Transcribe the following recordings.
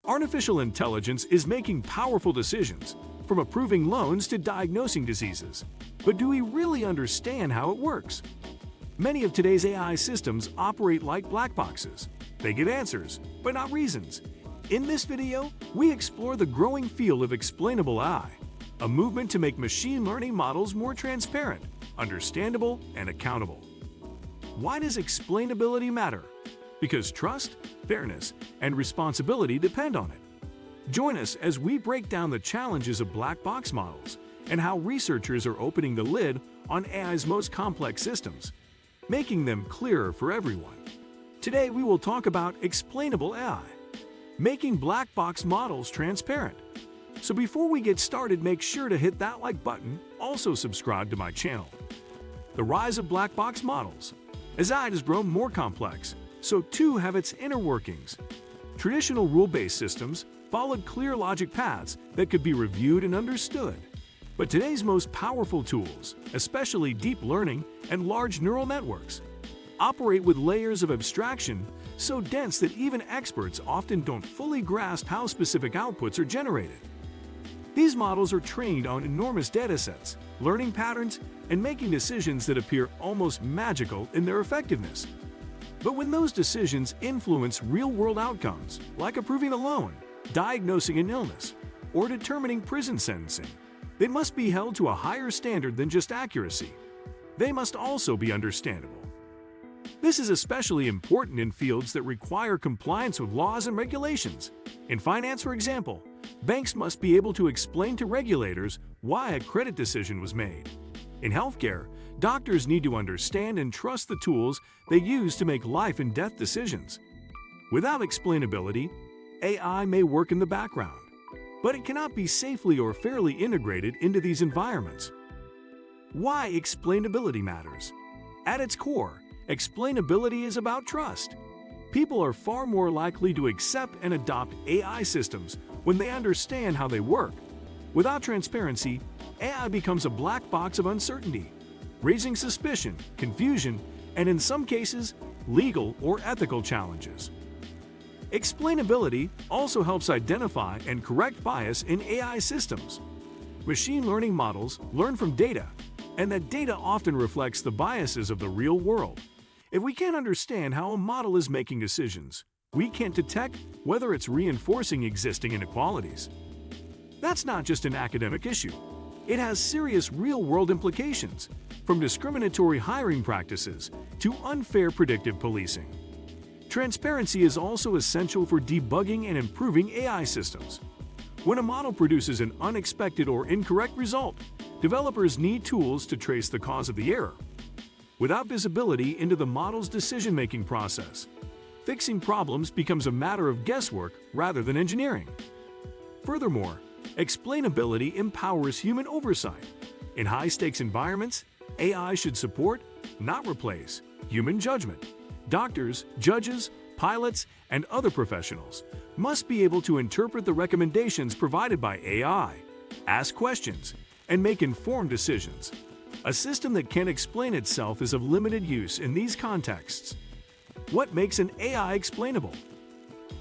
Artificial intelligence is making powerful decisions, from approving loans to diagnosing diseases. But do we really understand how it works? Many of today's AI systems operate like black boxes. They give answers, but not reasons. In this video, we explore the growing field of explainable AI, a movement to make machine learning models more transparent, understandable, and accountable. Why does explainability matter? Because trust, fairness, and responsibility depend on it. Join us as we break down the challenges of black box models and how researchers are opening the lid on AI's most complex systems, making them clearer for everyone. Today, we will talk about explainable AI, making black box models transparent. So before we get started, make sure to hit that like button, also subscribe to my channel. The rise of black box models. As AI has grown more complex, so too have its inner workings. Traditional rule-based systems followed clear logic paths that could be reviewed and understood. But today's most powerful tools, especially deep learning and large neural networks, operate with layers of abstraction so dense that even experts often don't fully grasp how specific outputs are generated. These models are trained on enormous datasets, learning patterns, and making decisions that appear almost magical in their effectiveness. But when those decisions influence real-world outcomes, like approving a loan, diagnosing an illness, or determining prison sentencing, they must be held to a higher standard than just accuracy. They must also be understandable. This is especially important in fields that require compliance with laws and regulations. In finance, for example, banks must be able to explain to regulators why a credit decision was made. In healthcare, doctors need to understand and trust the tools they use to make life and death decisions. Without explainability, AI may work in the background, but it cannot be safely or fairly integrated into these environments. Why explainability matters? At its core, explainability is about trust. People are far more likely to accept and adopt AI systems when they understand how they work. Without transparency, AI becomes a black box of uncertainty, raising suspicion, confusion, and in some cases, legal or ethical challenges. Explainability also helps identify and correct bias in AI systems. Machine learning models learn from data, and that data often reflects the biases of the real world. If we can't understand how a model is making decisions, we can't detect whether it's reinforcing existing inequalities. That's not just an academic issue. It has serious real-world implications, from discriminatory hiring practices to unfair predictive policing. Transparency is also essential for debugging and improving AI systems. When a model produces an unexpected or incorrect result, developers need tools to trace the cause of the error. Without visibility into the model's decision-making process, fixing problems becomes a matter of guesswork rather than engineering. Furthermore, explainability empowers human oversight. In high-stakes environments, AI should support, not replace, human judgment. Doctors, judges, pilots, and other professionals must be able to interpret the recommendations provided by AI, ask questions, and make informed decisions. A system that can't explain itself is of limited use in these contexts. What makes an AI explainable?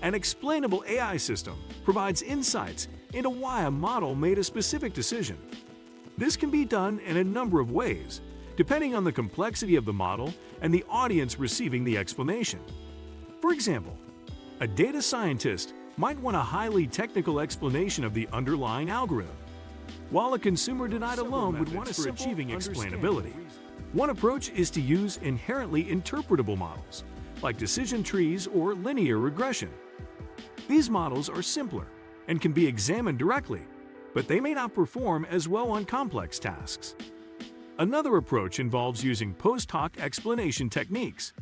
An explainable AI system provides insights into why a model made a specific decision. This can be done in a number of ways, depending on the complexity of the model and the audience receiving the explanation. For example, a data scientist might want a highly technical explanation of the underlying algorithm, while a consumer denied a loan would want for achieving explainability. One approach is to use inherently interpretable models, like decision trees or linear regression. These models are simpler and can be examined directly, but they may not perform as well on complex tasks. Another approach involves using post-hoc explanation techniques.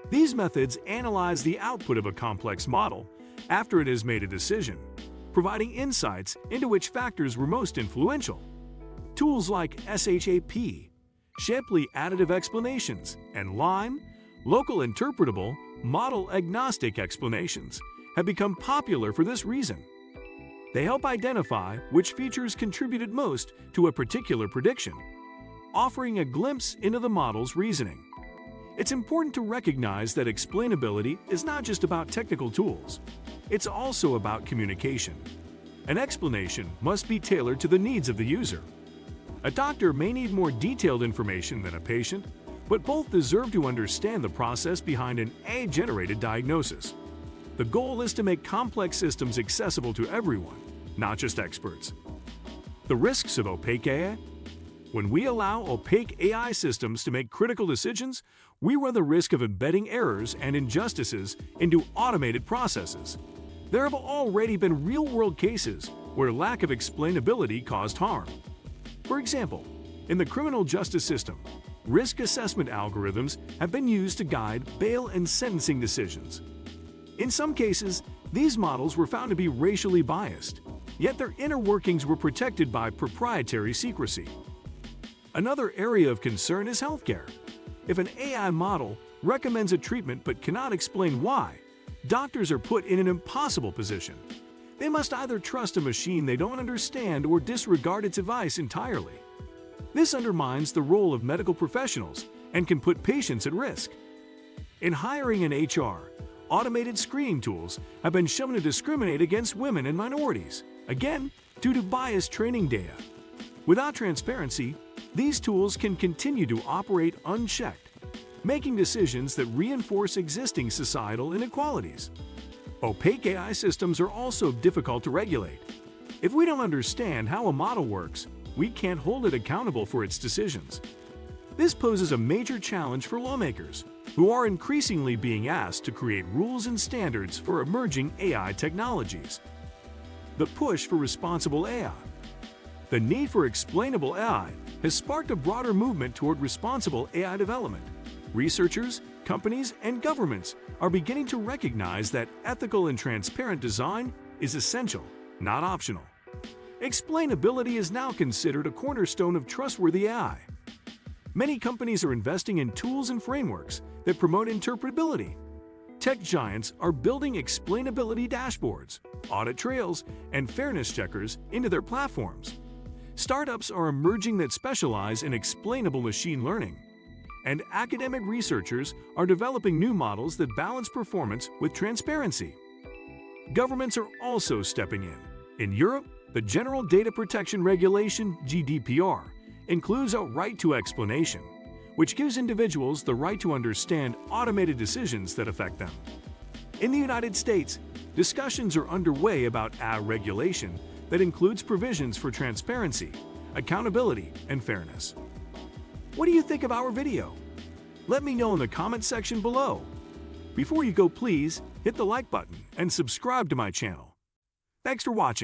These methods analyze the output of a complex model after it has made a decision, providing insights into which factors were most influential. Tools like SHAP, Shapley Additive Explanations, and LIME, Local Interpretable, Model-Agnostic Explanations, have become popular for this reason. They help identify which features contributed most to a particular prediction, offering a glimpse into the model's reasoning. It's important to recognize that explainability is not just about technical tools. It's also about communication. An explanation must be tailored to the needs of the user. A doctor may need more detailed information than a patient, but both deserve to understand the process behind an AI-generated diagnosis. The goal is to make complex systems accessible to everyone, not just experts. The risks of opaque AI? When we allow opaque AI systems to make critical decisions, we run the risk of embedding errors and injustices into automated processes. There have already been real-world cases where lack of explainability caused harm. For example, in the criminal justice system, risk assessment algorithms have been used to guide bail and sentencing decisions. In some cases, these models were found to be racially biased, yet their inner workings were protected by proprietary secrecy. Another area of concern is healthcare. If an AI model recommends a treatment but cannot explain why, doctors are put in an impossible position. They must either trust a machine they don't understand or disregard its advice entirely. This undermines the role of medical professionals and can put patients at risk. In hiring and HR, automated screening tools have been shown to discriminate against women and minorities, again, due to biased training data. Without transparency, these tools can continue to operate unchecked, making decisions that reinforce existing societal inequalities. Opaque AI systems are also difficult to regulate. If we don't understand how a model works, we can't hold it accountable for its decisions. This poses a major challenge for lawmakers, who are increasingly being asked to create rules and standards for emerging AI technologies. The push for responsible AI. The need for explainable AI has sparked a broader movement toward responsible AI development. Researchers, companies, and governments are beginning to recognize that ethical and transparent design is essential, not optional. Explainability is now considered a cornerstone of trustworthy AI. Many companies are investing in tools and frameworks that promote interpretability. Tech giants are building explainability dashboards, audit trails, and fairness checkers into their platforms. Startups are emerging that specialize in explainable machine learning. And academic researchers are developing new models that balance performance with transparency. Governments are also stepping in. In Europe, the General Data Protection Regulation (GDPR) includes a right to explanation, which gives individuals the right to understand automated decisions that affect them. In the United States, discussions are underway about AI regulation that includes provisions for transparency, accountability, and fairness. What do you think of our video? Let me know in the comment section below. Before you go, please hit the like button and subscribe to my channel. Thanks for watching.